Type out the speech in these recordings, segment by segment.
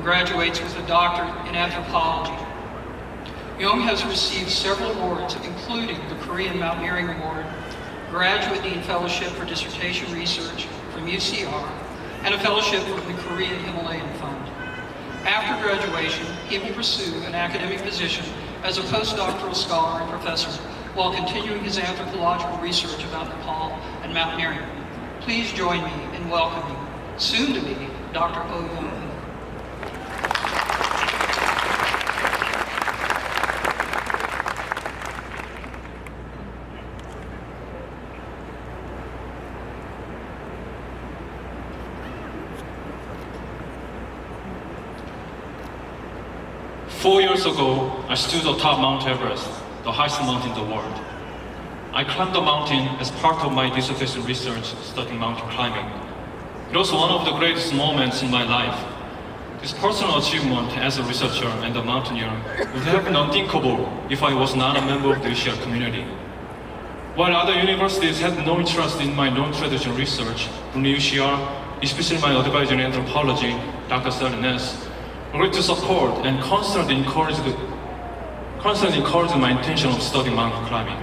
and graduates with a doctorate in anthropology. Young has received several awards, including the Korean Mountaineering Award, Graduate Dean Fellowship for Dissertation Research from UCR, and a fellowship from the Korean Himalayan Fund. After graduation, he will pursue an academic position as a postdoctoral scholar and professor while continuing his anthropological research about Nepal and mountaineering. Please join me in welcoming, soon to be, Dr. Oh Young. 4 years ago, I stood atop Mount Everest, the highest mountain in the world. I climbed the mountain as part of my dissertation research studying mountain climbing. It was one of the greatest moments in my life. This personal achievement as a researcher and a mountaineer would have been unthinkable if I was not a member of the UCR community. While other universities had no interest in my non-traditional research, from the UCR, especially my advisor in anthropology, Dr. Seung-Hyeon, agreed to support and constantly encouraged my intention of studying mountain climbing.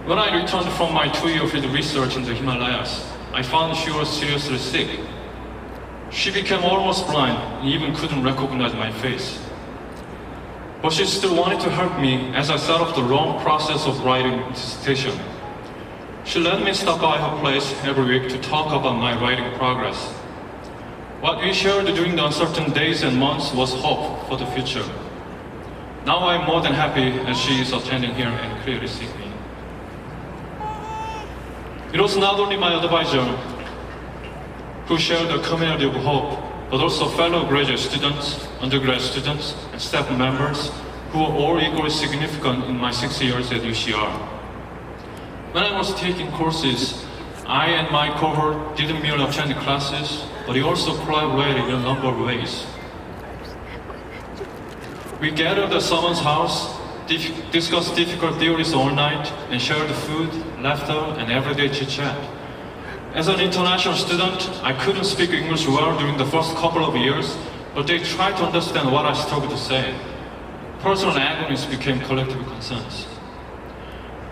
When I returned from my 2-year field research in the Himalayas, I found she was seriously sick. She became almost blind and even couldn't recognize my face. But she still wanted to help me as I set up the long process of writing dissertation. She let me stop by her place every week to talk about my writing progress. What we shared during the uncertain days and months was hope for the future. Now I'm more than happy as she is attending here and clearly seeing me. It was not only my advisor who shared a community of hope, but also fellow graduate students, undergrad students, and staff members who were all equally significant in my 6 years at UCR. When I was taking courses, I and my cohort didn't merely attend classes, but we also collaborated in a number of ways. We gathered at someone's house, discussed difficult theories all night, and shared food, laughter, and everyday chit-chat. As an international student, I couldn't speak English well during the first couple of years, but they tried to understand what I struggled to say. Personal agonies became collective concerns.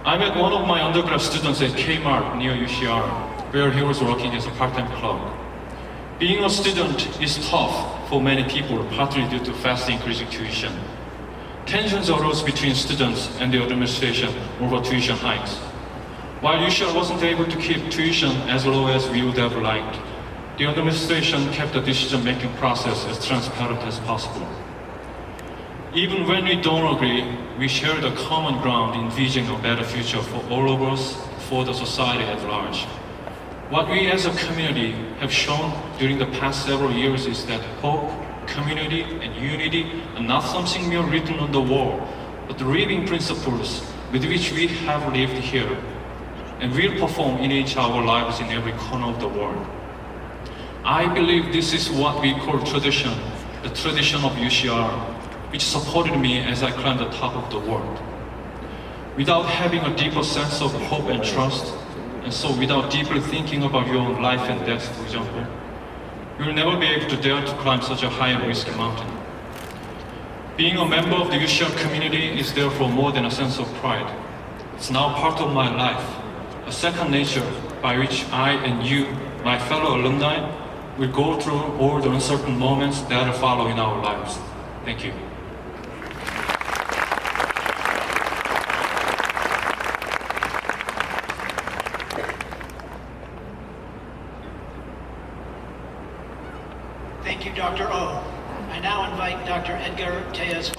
I met one of my undergrad students at Kmart near UCR, where he was working as a part-time clerk. Being a student is tough for many people, partly due to fast increasing tuition. Tensions arose between students and the administration over tuition hikes. While UCR wasn't able to keep tuition as low as we would have liked, the administration kept the decision-making process as transparent as possible. Even when we don't agree, we share the common ground in envisioning a better future for all of us, for the society at large. What we as a community have shown during the past several years is that hope, community, and unity are not something mere written on the wall, but the living principles with which we have lived here and will perform in each of our lives in every corner of the world. I believe this is what we call tradition, the tradition of UCR, which supported me as I climbed the top of the world. Without having a deeper sense of hope and trust, and so without deeply thinking about your own life and death, for example, you will never be able to dare to climb such a high and risky mountain. Being a member of the UCR community is therefore more than a sense of pride. It's now part of my life, a second nature by which I and you, my fellow alumni, will go through all the uncertain moments that follow in our lives. Thank you. Thank you, Dr. O. I now invite Dr. Edgar Tejas.